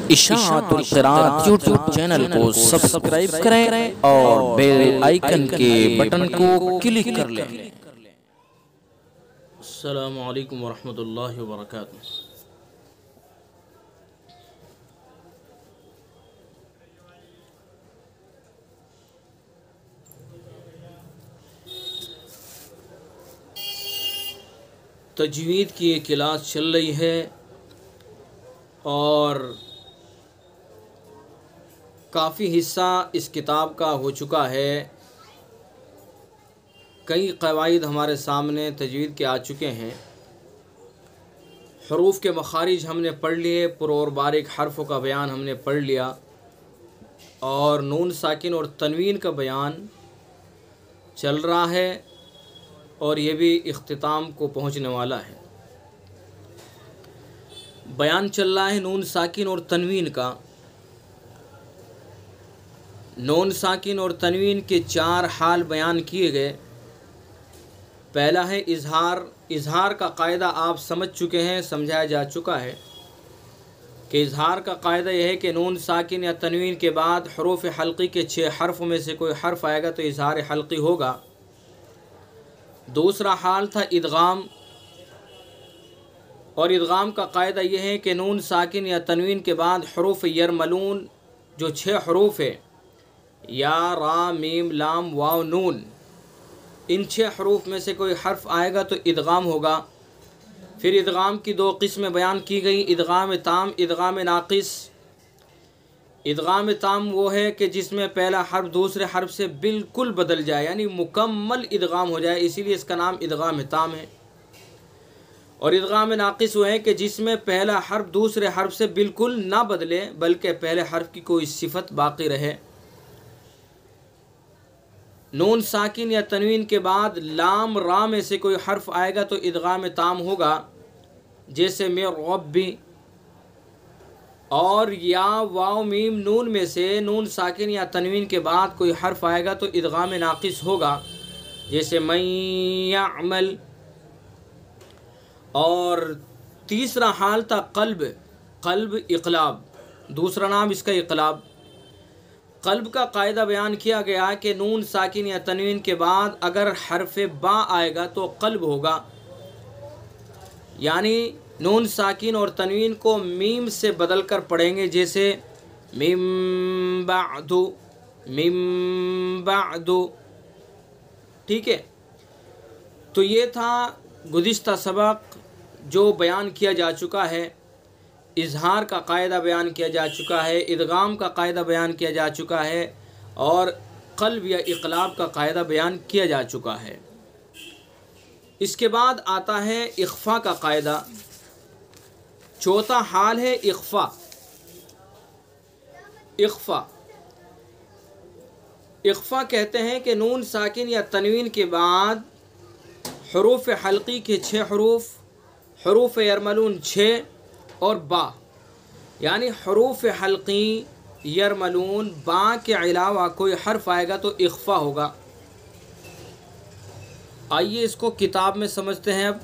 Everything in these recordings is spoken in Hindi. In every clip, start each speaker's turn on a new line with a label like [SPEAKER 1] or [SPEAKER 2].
[SPEAKER 1] इशाअतुल क़िराअत यूट्यूब चैनल को सब्सक्राइब करें और बेल आइकन के बटन को क्लिक कर लें। अस्सलामु अलैकुम वरहमतुल्लाहि वबरकातुहू। तजवीद की एक क्लास चल रही है और काफ़ी हिस्सा इस किताब का हो चुका है। कई क़वाइद हमारे सामने तजवीद के आ चुके हैं। हरूफ के मखारिज हमने पढ़ लिए, पुर और बारीक हर्फ़ों का बयान हमने पढ़ लिया और नून साकिन और तनवीन का बयान चल रहा है और ये भी इख्तिताम को पहुंचने वाला है। बयान चल रहा है नून साकिन और तनवीन का। नून साकिन और तनवीन के 4 हाल बयान किए गए। पहला है इजहार। इजहार का कायदा आप समझ चुके हैं, समझाया जा चुका है कि इजहार का कायदा यह है कि नून साकिन या तनवीन के बाद हरूफ हल्की के 6 हर्फ़ों में से कोई हर्फ़ आएगा तो इजहार हल्की होगा। दूसरा हाल था इदगाम, और इदगाम का कायदा यह है कि नून साकिन या तनवीन के बाद हरूफ यरमलून जो 6 हरूफ है, या रा मीम लाम वाव नून, इन 6 हरूफ में से कोई हर्फ आएगा तो इदगाम होगा। फिर इदगाम की 2 किस्में बयान की गई, इदगाम ताम, इदगाम नाक़िस। इदगाम ताम वो है कि जिसमें पहला हर्फ दूसरे हर्फ से बिल्कुल बदल जाए, यानी मुकम्मल इदगाम हो जाए, इसीलिए इसका नाम इदगाम ताम है। और इदगाम नाक़िस वो है कि जिसमें पहला हर्फ दूसरे हर्फ से बिल्कुल ना बदले बल्कि पहले हर्फ की कोई सिफत बाकी रहे। नून साकिन या तनवीन के बाद लाम रा में से कोई हर्फ आएगा तो इदगाम ताम होगा, जैसे में रब्बी। और या वाव मीम नून में से नून साकिन या तनवीन के बाद कोई हर्फ आएगा तो इदगाम नाक़िस होगा, जैसे मैं यामल। और तीसरा हाल था कल्ब। कल्ब इक़लाब, दूसरा नाम इसका इक़लाब। कल्ब का कायदा बयान किया गया कि नून साकिन या तनवीन के बाद अगर हर्फ बा आएगा तो कल्ब होगा, यानी नून साकिन और तनवीन को मीम से बदल कर पढ़ेंगे, जैसे मिम बादु, मिम बादु। ठीक है, तो ये था गुज़िश्ता सबक जो बयान किया जा चुका है। इजहार का कायदा बयान किया जा चुका है, इदगाम का कायदा बयान किया जा चुका है और क़ल्ब या इक़लाब का कायदा बयान किया जा चुका है। इसके बाद आता है इख्फ़ा का कायदा। चौथा हाल है इख्फ़ा। इख्फ़ा इख्फ़ा कहते हैं कि नून साकिन या तनवीन के बाद हरूफ हल्की के 6 हरूफ, हरूफ यरमलून 6 और बा, यानी हरूफ हल्की यरमलून बा के अलावा कोई हर्फ आएगा तो इख्फ़ा होगा। आइए इसको किताब में समझते हैं। अब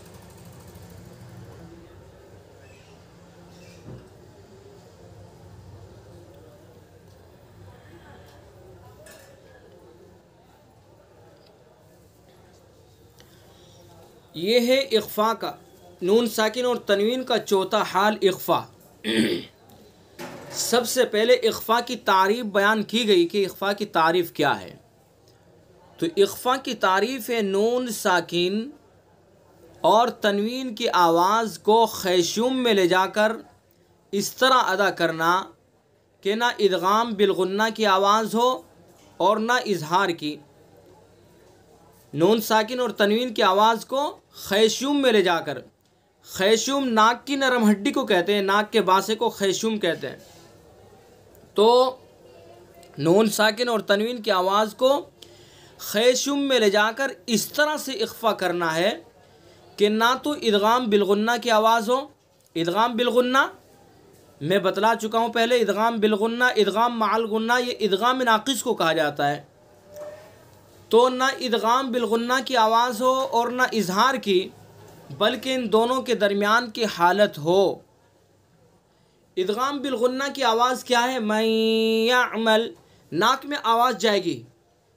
[SPEAKER 1] ये है इख्फ़ा का, नून साकिन और तनवीन का चौथा हाल इख्फ़ा। सबसे पहले इख्फ़ा की तारीफ़ बयान की गई कि इख्फ़ा की तारीफ़ क्या है। तो इख्फ़ा की तारीफ़ है नून साकिन और तनवीन की आवाज़ को खैशूम में ले जाकर इस तरह अदा करना कि ना इदगाम बिलगुन्ना की आवाज़ हो और ना इजहार की। नून साकिन और तनवीन की आवाज़ को खैशूम में ले जाकर, खैशूम नाक की नरम हड्डी को कहते हैं, नाक के बासे को खैशूम कहते हैं। तो नून साकिन और तनवीन की आवाज़ को खैशूम में ले जाकर इस तरह से इख्फ़ा करना है कि ना तो इदगाम बिलगुन्ना की आवाज़ हो। इदगाम बिलगुन्ना मैं बतला चुका हूँ पहले, इदगाम बिलगुन्ना, इदगाम माअल गुन्ना, ये इदगाम नाक़िस को कहा जाता है। तो ना इदगाम बिलगुन्ना की आवाज़ हो और ना इजहार की, बल्कि इन दोनों के दरमियान की हालत हो। इदगाम बिल गुन्ना की आवाज़ क्या है? मैं यामल, नाक में आवाज़ जाएगी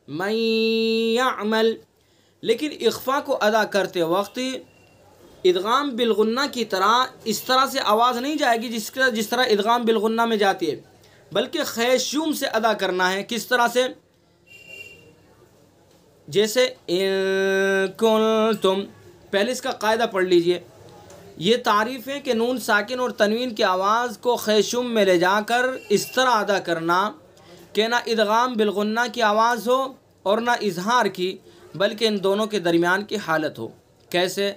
[SPEAKER 1] मैं यामल, लेकिन इख्फा को अदा करते वक्त इदगाम बिल गुन्ना की तरह इस तरह से आवाज़ नहीं जाएगी जिस तरह इदगाम बिल गुन्ना में जाती है, बल्कि खैशूम से अदा करना है। किस तरह से? जैसे तुम, पहले इसका कायदा पढ़ लीजिए। ये तारीफ़ है कि नून साकिन और तनवीन की आवाज़ को खैशुम में ले जाकर इस तरह अदा करना कि ना इदगाम बिल गुन्ना की आवाज़ हो और ना इजहार की, बल्कि इन दोनों के दरमियान की हालत हो। कैसे?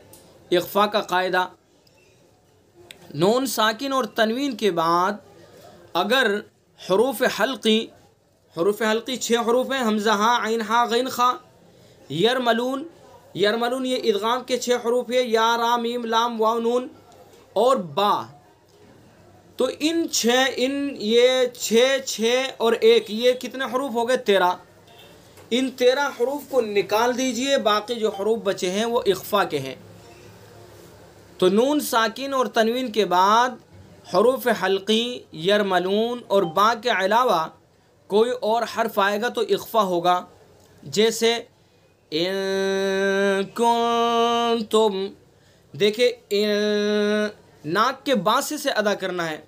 [SPEAKER 1] इख्फा का कायदा, नून साकिन और तनवीन के बाद अगर हरूफ हल्की 6 हरूफ हैं, हमज़ा हा आइन हा गैन खा, यरमलून, यरमलून ये इदगाम के 6 हरूफ है, या रा मीम लाम वाव नून और बा। तो इन 6 और 1 ये कितने हरूफ हो गए? 13। इन 13 हरूफ को निकाल दीजिए, बाकी जो हरूफ बचे हैं वो इख्फा के हैं। तो नून साकिन और तनवीन के बाद हरूफ हल्की, यरमलून और बा के अलावा कोई और हर्फ आएगा तो इख्फा होगा। जैसे इन कुंतुम, देखिए नाक के बासे से अदा करना है।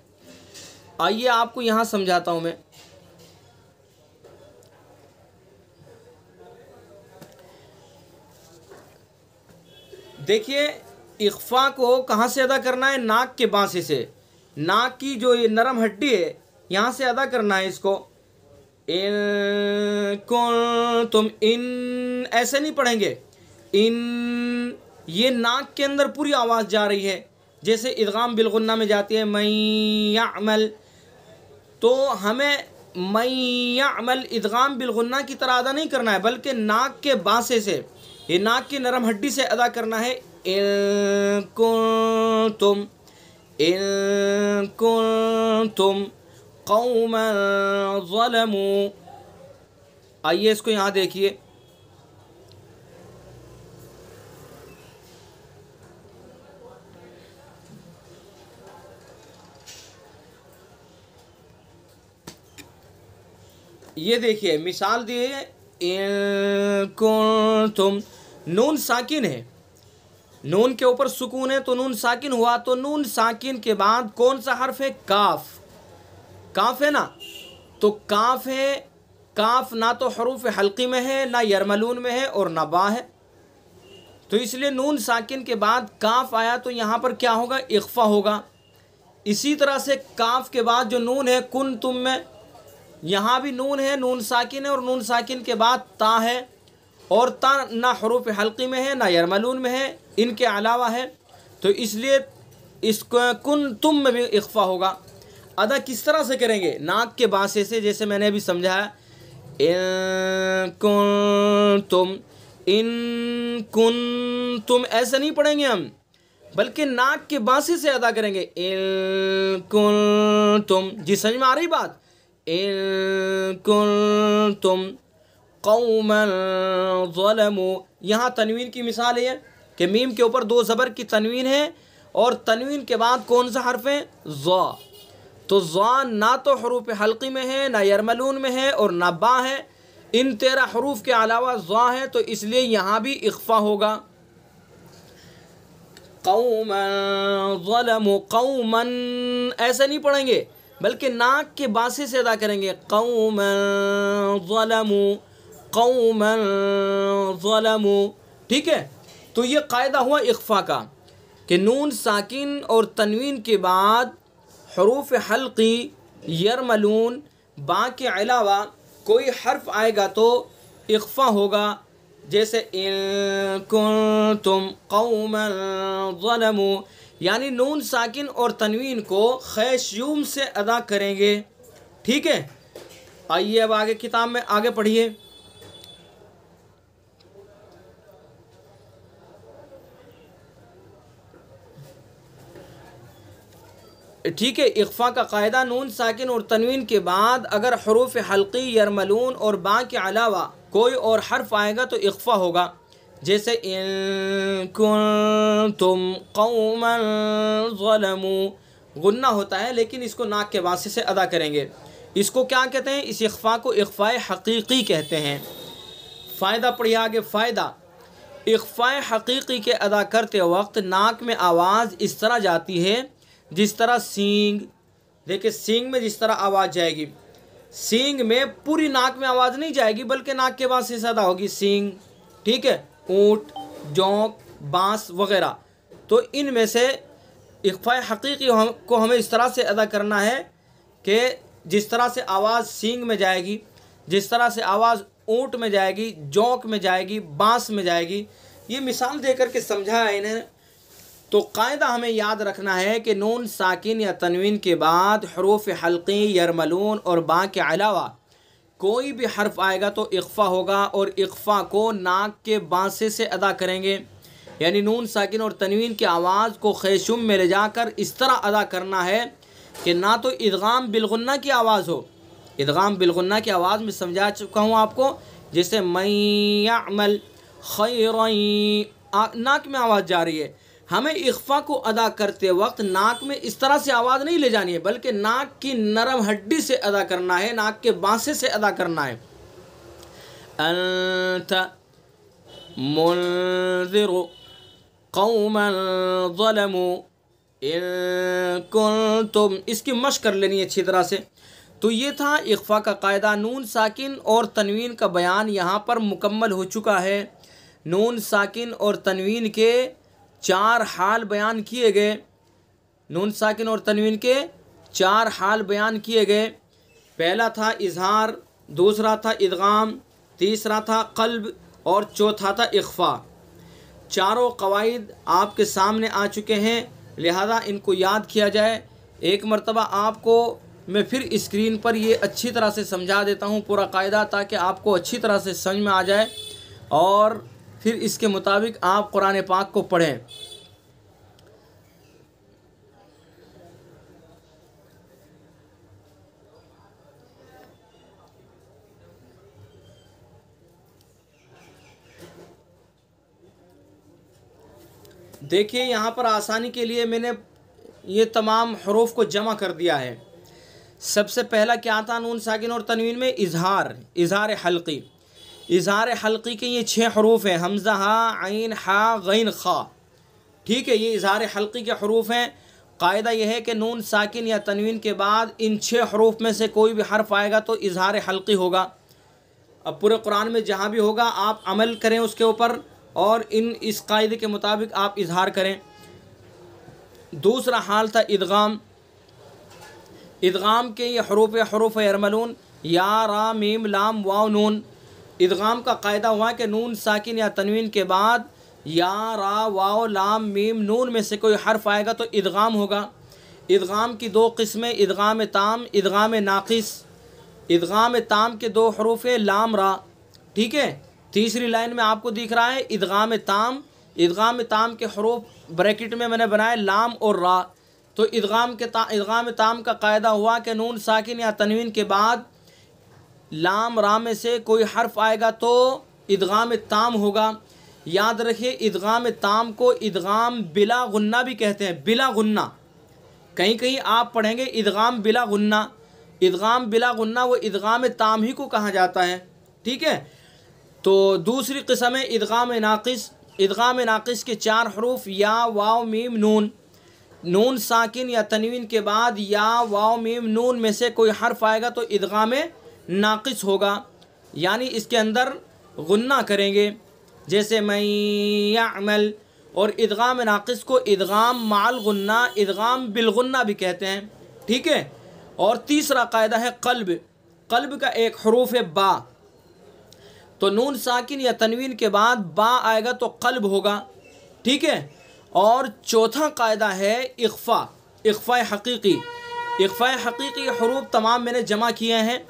[SPEAKER 1] आइए आपको यहाँ समझाता हूँ मैं। देखिए इख्फा को कहाँ से अदा करना है? नाक के बासे से। नाक की जो ये नरम हड्डी है यहाँ से अदा करना है इसको। इन तुम, इन ऐसे नहीं पढ़ेंगे, इन ये नाक के अंदर पूरी आवाज़ जा रही है, जैसे इदगाम बिल गुन्ना में जाती है मैं यामल। तो हमें मैं यामल इदगाम बिल गुन्ना की तरह अदा नहीं करना है, बल्कि नाक के बासे से, ये नाक की नरम हड्डी से अदा करना है। इन कुंतुम, इन कुंतुम कौमन ज़लमू। आइए इसको यहाँ देखिए, ये देखिए मिसाल दिए, इन कुंतुम, नून साकिन है, नून के ऊपर सुकून है तो नून साकिन हुआ। तो नून साकिन के बाद कौन सा हर्फ है? काफ। काफ है ना, तो काफ है, काफ ना तो हरूफ हल्की में है, ना यरमलून में है और ना बा है। तो इसलिए नून साकिन के बाद काफ आया तो यहाँ पर क्या होगा? इख्फा होगा। इसी तरह से काफ के बाद जो नून है कुन तुम में, यहाँ भी नून है, नून साकिन है और नून साकिन के बाद ता है, और ता ना हरूफ हल्की में है ना यरमलून में है, इनके अलावा है। तो इसलिए इसको कुन तुम में भी इख्फा होगा। अदा किस तरह से करेंगे? नाक के बासे से, जैसे मैंने अभी समझाया। इन कुंतुम, इन कुंतुम ऐसे नहीं पढ़ेंगे हम, बल्कि नाक के बासे से अदा करेंगे। इन कुंतुम, जी समझ में आ रही बात? इन कुंतुम कौमन ज़लमू। यहाँ तनवीन की मिसाल है कि मीम के ऊपर 2 ज़बर की तनवीन है और तनवीन के बाद कौन सा हर्फ है? ज़ा। तो ज़ा ना तो हरूफ हल्की में है, ना यरमलून में है और ना बा है। इन 13 हरूफ के अलावा ज़ा है, तो इसलिए यहाँ भी इख्फा होगा। कौमन ज़लमू, कौमन ऐसे नहीं पढ़ेंगे, बल्कि नाक के बासे से अदा करेंगे। कौमन ज़लमू, कौमन ज़लमू। ठीक है, तो ये कायदा हुआ इख्फा का कि नून साकिन और तनवीन के बाद हरूफ हल्की, यरमलून, बा के अलावा कोई हर्फ आएगा तो इख्फा होगा। जैसे इन कुंतुम कौमन ज़लमू, यानी नून साकिन और तनवीन को खैशयूम से अदा करेंगे। ठीक है, आइए अब आगे किताब में आगे पढ़िए। ठीक है, इख्फा का कायदा, नून साकिन और तनवीन के बाद अगर हरूफ हल्की, यरमलून और बा के अलावा कोई और हर्फ आएगा तो इख्फा होगा। जैसे इन कुंतुम कौमन ज़लमू, गुन्ना होता है, लेकिन इसको नाक के वास्ते से अदा करेंगे। इसको क्या कहते हैं? इस इख्फा को इख्फा हकीकी कहते हैं। फ़ायदा पढ़िए आगे। फ़ायदा, इख्फा हकीकी के अदा करते वक्त नाक में आवाज़ इस तरह जाती है जिस तरह सींग, देखिए सींग में जिस तरह आवाज़ जाएगी, सींग में पूरी नाक में आवाज़ नहीं जाएगी बल्कि नाक के वास्ते से अदा होगी सींग, ठीक है, ऊँट, जोंक, बांस वगैरह। तो इनमें से इख्फा हकीकी को हमें इस तरह से अदा करना है कि जिस तरह से आवाज़ सींग में जाएगी, जिस तरह से आवाज़ ऊँट में जाएगी, जोंक में जाएगी, बांस में जाएगी। ये मिसाल दे करके समझाया इन्हें। तो कायदा हमें याद रखना है कि नून साकिन या तनवीन के बाद हरूफ हल्की, यरमलून और बा के अलावा कोई भी हर्फ आएगा तो इख्फा होगा, और इख्फा को नाक के बांसे से अदा करेंगे। यानी नून साकिन और तनवीन की आवाज़ को खैशुम में ले जाकर इस तरह अदा करना है कि ना तो इदगाम बिलगुन्ना की आवाज़ हो। इदगाम बिलगुन्ना की आवाज़ में समझा चुका हूँ आपको, जैसे मयअमल खैरन, नाक में आवाज़ जा रही है। हमें इख्फा को अदा करते वक्त नाक में इस तरह से आवाज़ नहीं ले जानी है, बल्कि नाक की नरम हड्डी से अदा करना है, नाक के बांसे से अदा करना है। अंत मुनज़िरु कौमन ज़लमू इन कुंतुम, इसकी मशक कर लेनी है अच्छी तरह से। तो ये था इख्फा का कायदा। नून साकिन और तनवीन का बयान यहाँ पर मुकम्मल हो चुका है। नून साकिन और तनवीन के 4 हाल बयान किए गए। नून साकिन और तनवीन के 4 हाल बयान किए गए। पहला था इजहार, दूसरा था इदगाम, तीसरा था क़ल्ब और चौथा था इख्फा। चारों कवाइद आपके सामने आ चुके हैं, लिहाजा इनको याद किया जाए। एक मरतबा आपको मैं फिर स्क्रीन पर ये अच्छी तरह से समझा देता हूँ पूरा कायदा, ताकि आपको अच्छी तरह से समझ में आ जाए और फिर इसके मुताबिक आप कुरान पाक को पढ़ें। देखिए यहाँ पर आसानी के लिए मैंने ये तमाम हरूफ को जमा कर दिया है। सबसे पहला क्या था नून साकिन और तनवीन में? इजहार, इजहार हल्की। इजहार हल्की के ये 6 हरूफ हैं, हमज़ा, हा, आइन, हा, गैन, खा, ठीक है। ये इजहार हल्की के हरूफ हैं। कायदा यह है कि नून साकिन या तनवीन के बाद इन 6 हरूफ में से कोई भी हर्फ आएगा तो इजहार हल्की होगा। अब पूरे कुरान में जहाँ भी होगा आप अमल करें उसके ऊपर और इस कायदे के मुताबिक आप इजहार करें। दूसरा हाल था इदगाम। इदगाम के ये हरूफ यरमलून, या, रा, मीम, लाम, वाव, नून। इदगाम का कायदा हुआ कि नून साकिन या तनवीन के बाद या, रा, वाव, लाम, मीम, नून में से कोई हर्फ आएगा तो इदगाम होगा। इदगाम की 2 किस्में, इदगाम ताम, इदगाम नाकिस। इदगाम ताम के 2 हरूफ है लाम, रा, ठीक है। तीसरी लाइन में आपको दिख रहा है इदगाम ताम। इदगाम ताम के हरूफ ब्रैकेट में मैंने बनाए लाम और रा। तो इदगाम ताम का कायदा हुआ कि नून साकिन या तनवीन के बाद लाम, रा में से कोई हर्फ आएगा तो इदगाम ताम होगा। याद रखिए इदगाम ताम को इदगाम बिला गुन्ना भी कहते हैं, बिला गुन्ना। कहीं कहीं आप पढ़ेंगे इदगाम बिला गुन्ना। इदगाम बिला गुन्ना वो इदगाम ताम ही को कहा जाता है, ठीक है। तो दूसरी किस्म है इदगाम नाकिस। इदगाम नाकिस के 4 हरूफ या, वाव, मीम, नून। नून साकिन या तनवीन के बाद या, वाव, मीम, नून में से कोई हर्फ आएगा तो इदगाम नाकिस होगा, यानी इसके अंदर गुन्ना करेंगे, जैसे मयअमल। और इदगाम नाकिस को इदगाम माल गुन्ना, इदगाम बिलगुन्ना भी कहते हैं, ठीक है। और तीसरा कायदा है क़ल्ब। क़ल्ब का एक हरूफ है बा। तो नून साकिन या तनवीन के बाद बा आएगा तो क़ल्ब होगा, ठीक है। और चौथा कायदा है इख्फा, इख्फा हकीकी। इख्फा हकीकी के हरूफ तमाम मैंने जमा किए हैं।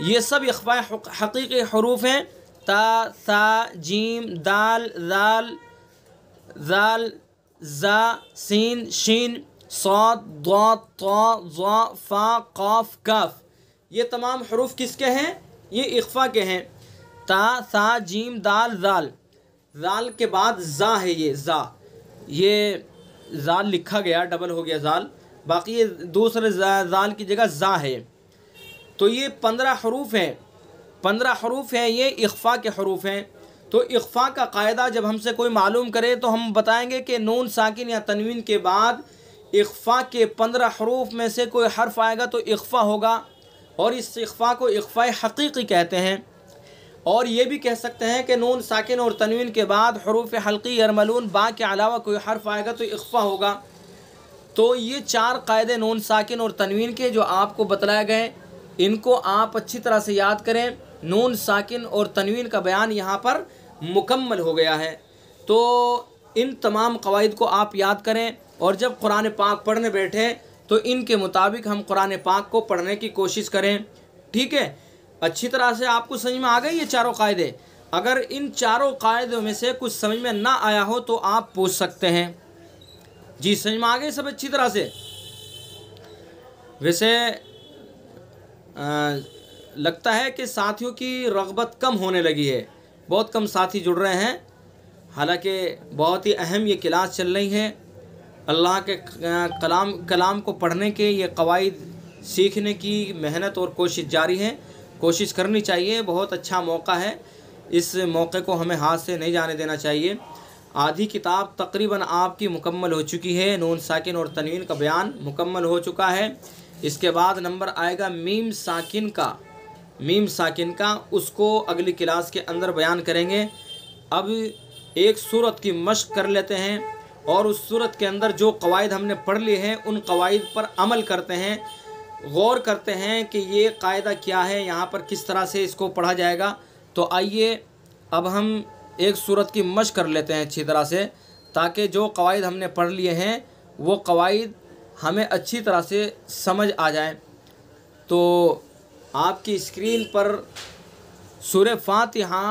[SPEAKER 1] ये सब इख्फा हकीकी हरूफ हैं, ता, सा, जीम, दाल, जाल, जाल, जा, सीन, शीन, साद, द, ता, ज़ा, फा, काफ, काफ। ये तमाम हरूफ किसके हैं? ये इख्फा के हैं। ता, सा, जीम, दाल, जाल। जाल के बाद जा है, ये जा, ये जाल लिखा गया, डबल हो गया जाल। बाकी ये दूसरे जाल की जगह जा है। तो ये 15 हरूफ हैं, 15 हरूफ हैं, ये इख्फ़ा के हरूफ हैं। तो इख्फ़ा का कायदा जब हमसे कोई मालूम करे तो हम बताएंगे कि नून साकिन या तनवीन के बाद इख्फ़ा के 15 हरूफ में से कोई हर्फ आएगा तो इख्फ़ा होगा, और इस इख्फ़ा को इख्फ़ा हकीकी कहते हैं। और ये भी कह सकते हैं कि नून साकिन और तनवीन के बाद हरूफ हल्की यरमलून बा के अलावा कोई हर्फ आएगा तो इख्फ़ा होगा। तो ये 4 कायदे नून साकिन और तनवीन के जो आपको बतलाए गए, इनको आप अच्छी तरह से याद करें। नून साकिन और तनवीन का बयान यहाँ पर मुकम्मल हो गया है। तो इन तमाम कवाइद को आप याद करें, और जब कुरान पाक पढ़ने बैठें तो इनके मुताबिक हम कुरान पाक को पढ़ने की कोशिश करें। ठीक है, अच्छी तरह से आपको समझ में आ गए ये चारों कायदे। अगर इन चारों कायदों में से कुछ समझ में ना आया हो तो आप पूछ सकते हैं। जी समझ में आ गए सब अच्छी तरह से? वैसे लगता है कि साथियों की रग़बत कम होने लगी है, बहुत कम साथी जुड़ रहे हैं। हालांकि बहुत ही अहम ये क्लास चल रही है। अल्लाह के कलाम को पढ़ने के, ये कवाइद सीखने की मेहनत और कोशिश जारी है। कोशिश करनी चाहिए, बहुत अच्छा मौका है, इस मौके को हमें हाथ से नहीं जाने देना चाहिए। आधी किताब तकरीबन आपकी मुकम्मल हो चुकी है, नून साकिन और तनवीन का बयान मुकम्मल हो चुका है। इसके बाद नंबर आएगा मीम साकिन का, मीम साकिन का, उसको अगली क्लास के अंदर बयान करेंगे। अब एक सूरत की मश्क कर लेते हैं और उस सूरत के अंदर जो कवायद हमने पढ़ लिए हैं उन कवायद पर अमल करते हैं, गौर करते हैं कि ये कायदा क्या है, यहाँ पर किस तरह से इसको पढ़ा जाएगा। तो आइए अब हम एक सूरत की मश्क कर लेते हैं अच्छी तरह से, ताकि जो कवायद हमने पढ़ लिए हैं वो कवायद हमें अच्छी तरह से समझ आ जाए। तो आपकी स्क्रीन पर सूरह फातिहा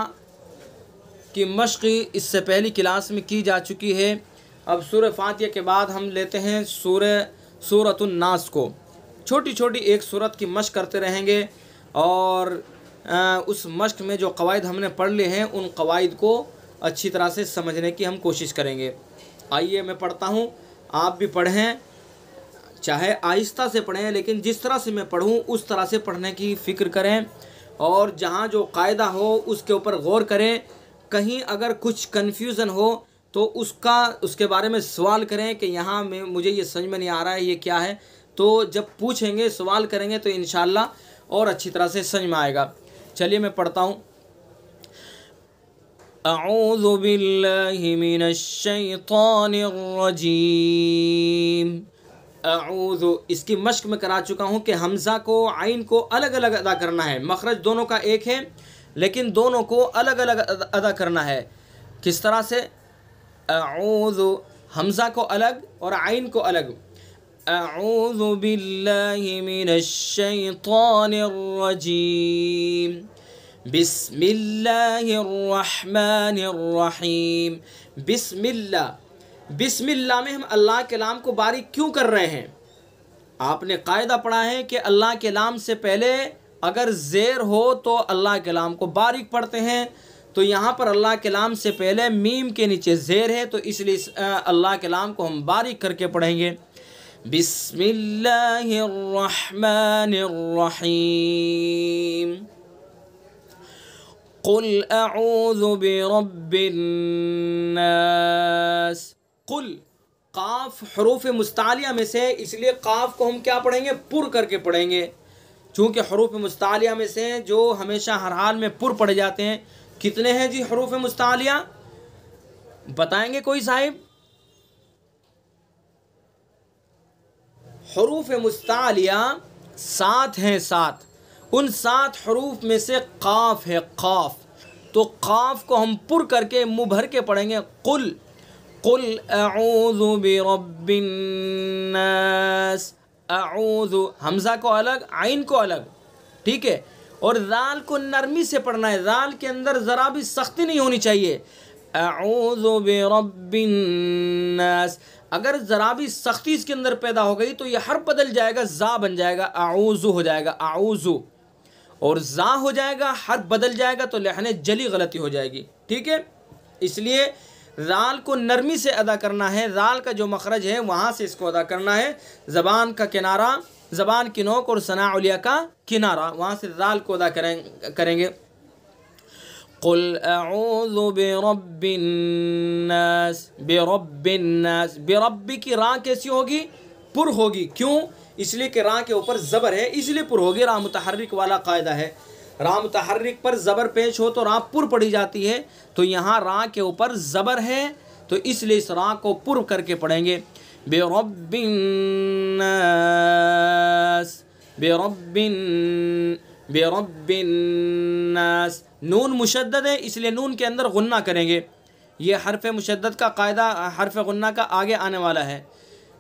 [SPEAKER 1] की मश्क इससे पहली क्लास में की जा चुकी है। अब सूरह फातिहा के बाद हम लेते हैं सूरतुन नास को। छोटी छोटी एक सूरत की मश्क करते रहेंगे और उस मश्क में जो कवायद हमने पढ़ लिए हैं उन कवायद को अच्छी तरह से समझने की हम कोशिश करेंगे। आइए मैं पढ़ता हूँ, आप भी पढ़ें, चाहे आहिस्ता से पढ़ें, लेकिन जिस तरह से मैं पढ़ूँ उस तरह से पढ़ने की फ़िक्र करें, और जहाँ जो कायदा हो उसके ऊपर गौर करें। कहीं अगर कुछ कन्फ्यूज़न हो तो उसके बारे में सवाल करें कि यहाँ में मुझे ये समझ में नहीं आ रहा है, ये क्या है। तो जब पूछेंगे, सवाल करेंगे तो इंशाअल्लाह और अच्छी तरह से समझ में आएगा। चलिए मैं पढ़ता हूँ। अऊज़ु बिल्लाहि मिनश शैतानिर रजीम। अऊज़ु, इसकी मश्क में करा चुका हूँ कि हमज़ा को, आइन को अलग अलग अदा करना है। मखरज दोनों का एक है, लेकिन दोनों को अलग अलग अदा करना है। किस तरह से? अऊज़ु, हमज़ा को अलग और आइन को अलग। अऊज़ु बिल्लाहि मिनश शैतानिर रजीम। बिस्मिल्लाहिर रहमानिर रहीम। बिस्मिल्लाह, बिस्मिल्लाह में हम अल्लाह के नाम को बारीक क्यों कर रहे हैं? आपने कायदा पढ़ा है कि अल्लाह के नाम से पहले अगर ज़ेर हो तो अल्लाह के नाम को बारीक पढ़ते हैं। तो यहाँ पर अल्लाह के नाम से पहले मीम के नीचे ज़ेर है, तो इसलिए अल्लाह के नाम को हम बारीक करके पढ़ेंगे। बिस्मिल्लाहिर रहमानिर रहीम। कुल अऊज़ु बिरब्बिन नास। कुल, काफ हरूफ मुस्तालिया में से, इसलिए काफ को हम क्या पढ़ेंगे? पुर करके पढ़ेंगे। चूँकि हरूफ मुस्तालिया में से जो हमेशा हर हाल में पुर पढ़े जाते हैं। कितने हैं जी हरूफ मुस्तालिया? बताएंगे कोई साहिब? हरूफ मुस्तालिया 7 हैं, 7। उन 7 हरूफ में से काफ है, काफ। तो काफ को हम पुर करके मुँह भर के पढ़ेंगे। कुल, कुल अऊज़ु बिरब्बिन नास। अऊज़ु, हमज़ा को अलग, आइन को अलग, ठीक है। और ज़ाल को नरमी से पढ़ना है, ज़ाल के अंदर ज़रा भी सख्ती नहीं होनी चाहिए। अऊज़ु बिरब्बिन नास, अगर ज़रा भी सख्ती इसके अंदर पैदा हो गई तो ये हर बदल जाएगा, ज़ा बन जाएगा, अऊज़ु हो जाएगा, अऊज़ु, और ज़ा हो जाएगा, हर बदल जाएगा, तो लहने जली गलती हो जाएगी, ठीक है। इसलिए ज़ाल को नरमी से अदा करना है, ज़ाल का जो मखरज है वहाँ से इसको अदा करना है। ज़बान का किनारा, ज़बान की नोक और सना उलिया का किनारा, वहाँ से ज़ाल को अदा करेंगे। क़ुल अऊज़ु बिरब्बिन्नास, बिरब्बिन्नास, बिरब्बी की रा कैसी होगी? पुर होगी। क्यों? इसलिए कि रा के ऊपर ज़बर है, इसलिए पुर होगी। रा मुतहर्रिक वाला कायदा है, रा मुतहर्रिक पर ज़बर पेश हो तो रा पुर पड़ी जाती है। तो यहाँ रा के ऊपर ज़बर है तो इसलिए इस रा को पुर करके पढ़ेंगे। बिरब्बिन्नास, बिरब्बिन्नास। नून मुशद्दद है इसलिए नून के अंदर गुन्ना करेंगे। ये हर्फ मुशद्दद का कायदा हर्फ गुन्ना का आगे आने वाला है,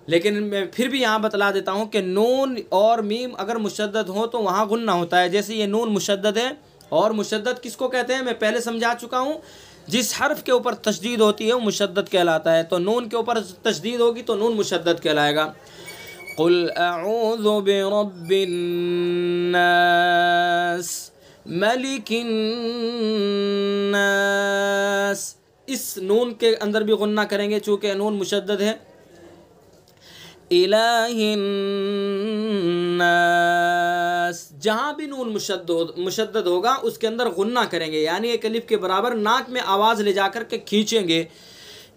[SPEAKER 1] लेकिन मैं फिर भी यहाँ बतला देता हूँ कि नून और मीम अगर मुशद्दद हो तो वहाँ गुन्ना होता है। जैसे ये नून मुशद्दद है, और मुशद्दद किसको कहते हैं मैं पहले समझा चुका हूँ। जिस हर्फ के ऊपर तशदीद होती है वो मुशद्दद कहलाता है। तो नून के ऊपर तशदीद होगी तो नून मुशद्दद कहलाएगा। क़ुल अऊज़ु बिरब्बिन्नास, मलिकिन्नास। इस नून के अंदर भी गुन्ना करेंगे चूँकि नून मुशद्दद है। इलाहिन्नास, जहाँ भी नून मुशद्दद होगा उसके अंदर गुन्ना करेंगे, यानी एक अलिफ के बराबर नाक में आवाज़ ले जाकर के खींचेंगे।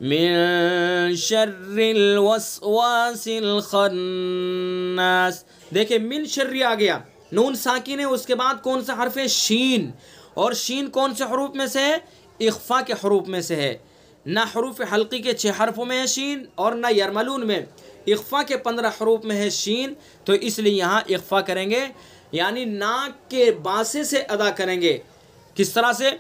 [SPEAKER 1] मिन शर्रिल वस्वासिल खन्नास। देखिए मिन शर्री आ गया, नून साकिन है, उसके बाद कौन सा हर्फ है? शीन। और शीन कौन से हरूफ में से है? इख्फा के हरूफ में से है। ना हरूफ हल्की के 6 हरफों में है शीन, और ना यरमलून में। इख्फा के 15 हरूफ में है शीन, तो इसलिए यहाँ इख्फा करेंगे, यानी नाक के बासे से अदा करेंगे। किस तरह से?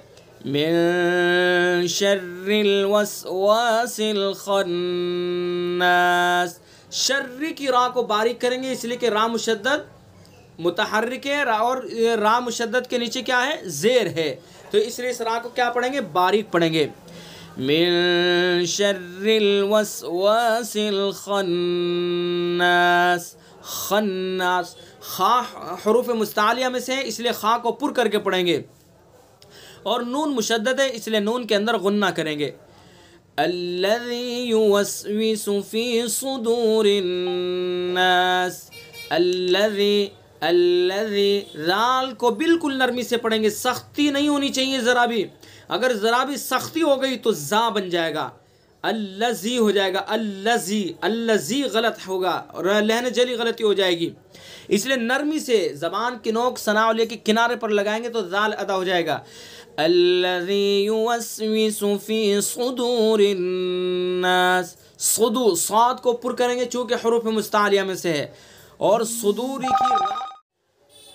[SPEAKER 1] मिन शर्रिल वस्वासिल खन्नास। शर्री की रा को बारीक करेंगे इसलिए कि रा मुशद्दद मुतहर्रिक है, और रा मुशद्दद के नीचे क्या है? ज़ेर है, तो इसलिए इस रा को क्या पढ़ेंगे? बारीक पढ़ेंगे। मिन शर्रिल वस्वासिल खन्नास। खन्नास खा हरूफ मुस्तालिया में से है इसलिए खा को पुर करके पढ़ेंगे, और नून मुशद्दद है इसलिए नून के अंदर गुन्ना करेंगे। अल्लज़ी युवस्विसु फ़ी सुदूरिन्नास। अल्लज़ी, अल्लज़ी, ज़ाल को बिल्कुल नरमी से पढ़ेंगे, सख्ती नहीं होनी चाहिए ज़रा भी। अगर ज़रा भी सख्ती हो गई तो ज़ा बन जाएगा, अल्लज़ी हो जाएगा। अल्लज़ी, अल्लज़ी गलत होगा और लहन जली गलती हो जाएगी, इसलिए नरमी से ज़बान की नोक सनाउलिया के किनारे पर लगाएंगे तो ज़ाल अदा हो जाएगा। अल्लज़ी युवस्विसु फ़ी सुदूरिन्नास। सुदूर, साद को पुर करेंगे चूँकि हरूफ मुस्तालिया में से है, और सुदूरी की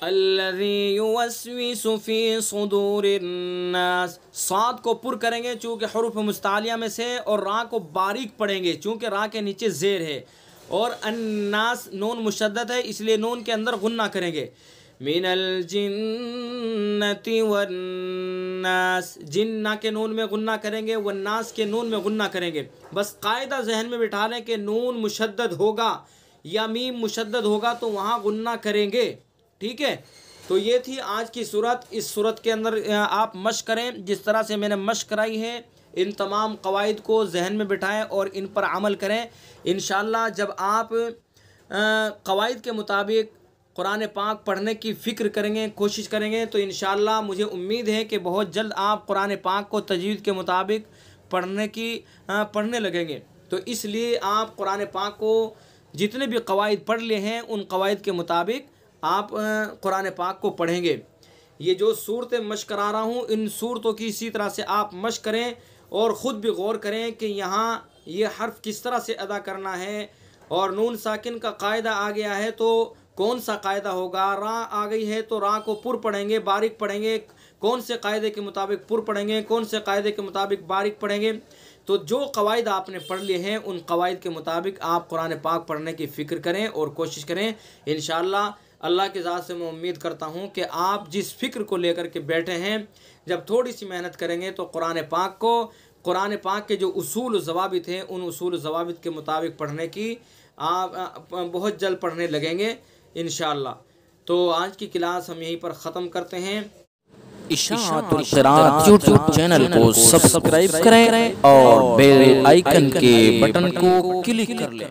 [SPEAKER 1] अल्लज़ी युवस्विसु फ़ी सुदूरिन्नास। साद को पुर करेंगे चूँकि हरूफ मुस्तालिया में से, और रा को बारीक पढ़ेंगे चूँकि रा के नीचे ज़ेर है, और अन्नास नून मुशद्दद है इसलिए नून के अंदर गुन्ना करेंगे। मिनल जिन्नति वन्नास। जिन्ना के नून में गुन्ना करेंगे, वन्नास के नून में गुन्ना करेंगे। बस कायदा जहन में बिठा लें कि नून मुशद्दद होगा या मीम मुशद्दद होगा तो वहाँ गुन्ना करेंगे, ठीक है। तो ये थी आज की सूरत। इस सूरत के अंदर आप मश्क करें जिस तरह से मैंने मश्क कराई है, इन तमाम कवायद को जहन में बिठाएं और इन पर अमल करें। इंशाअल्लाह जब आप कवायद के मुताबिक कुरान पाक पढ़ने की फ़िक्र करेंगे, कोशिश करेंगे, तो इंशाअल्लाह मुझे उम्मीद है कि बहुत जल्द आप कुरान पाक को तजवीद के मुताबिक पढ़ने लगेंगे। तो इसलिए आप कुरान पाक को जितने भी कवायद पढ़ लिए हैं उन कवायद के मुताबिक आप कुरान पाक को पढ़ेंगे। ये जो सूरतें मश्क करा रहा हूँ इन सूरतों की इसी तरह से आप मश्क करें और ख़ुद भी गौर करें कि यहाँ ये हर्फ किस तरह से अदा करना है। और नून साकिन का कायदा आ गया है तो कौन सा कायदा होगा? रा आ गई है तो रा को पुर पढ़ेंगे, बारीक पढ़ेंगे। कौन से कायदे के मुताबिक पुर पढ़ेंगे, कौन से कायदे के मुताबिक बारीक पढ़ेंगे? तो जो कवायद आपने पढ़ लिए हैं उन कवायद के मुताबिक आप कुरान पाक पढ़ने की फ़िक्र करें और कोशिश करें। इंशाअल्लाह अल्लाह की ज़ात से मैं उम्मीद करता हूँ कि आप जिस फ़िक्र को लेकर के बैठे हैं, जब थोड़ी सी मेहनत करेंगे तो कुरान पाक के जो उसूल ज़वाबित हैं उन उसूल ज़वाबित के मुताबिक पढ़ने की आप बहुत जल्द पढ़ने लगेंगे इंशाअल्लाह। तो आज की क्लास हम यहीं पर ख़त्म करते हैं।
[SPEAKER 2] इशाअतुल क़िराअत यूट्यूब चैनल को सब्सक्राइब करें और बेल आइकन के बटन को क्लिक कर लें।